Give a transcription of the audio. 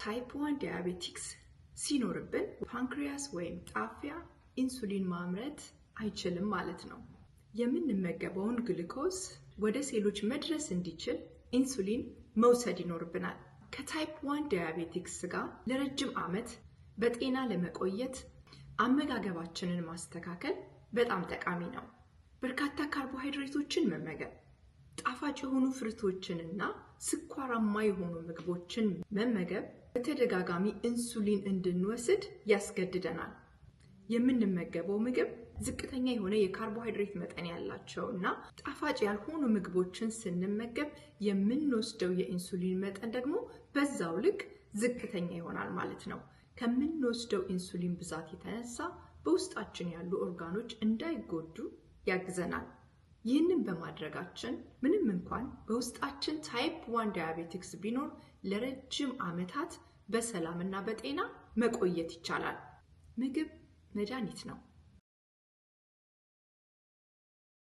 ታይፕ 1 ዲያቤቲክስ ሲኖርብን ፓንክሪያስ ወይም ጣፊያ ኢንሱሊን ማምረት አይችልም ማለት ነው። የምንመገበውን ግሉኮዝ ወደ ሴሎች መድረስ እንዲችል ኢንሱሊን መውሰድ ይኖርብናል። ከታይፕ 1 ዲያቤቲክስ ጋር ለረጅም ዓመት በጤና ለመቆየት አመጋገባችንን ማስተካከል በጣም ጠቃሚ ነው። በርካታ ካርቦሃይድሬቶችን መመገብ፣ ጣፋጭ የሆኑ ፍሩቶችንና ስኳራማ የሆኑ ምግቦችን መመገብ በተደጋጋሚ ኢንሱሊን እንድንወስድ ያስገድደናል። የምንመገበው ምግብ ዝቅተኛ የሆነ የካርቦሃይድሬት መጠን ያላቸውና ጣፋጭ ያልሆኑ ምግቦችን ስንመገብ የምንወስደው የኢንሱሊን መጠን ደግሞ በዛው ልክ ዝቅተኛ ይሆናል ማለት ነው። ከምንወስደው ኢንሱሊን ብዛት የተነሳ በውስጣችን ያሉ ኦርጋኖች እንዳይጎዱ ያግዘናል። ይህንን በማድረጋችን ምንም እንኳን በውስጣችን ታይፕ 1 ዲያቤቲክስ ቢኖር ለረጅም ዓመታት በሰላምና በጤና መቆየት ይቻላል። ምግብ መድኃኒት ነው።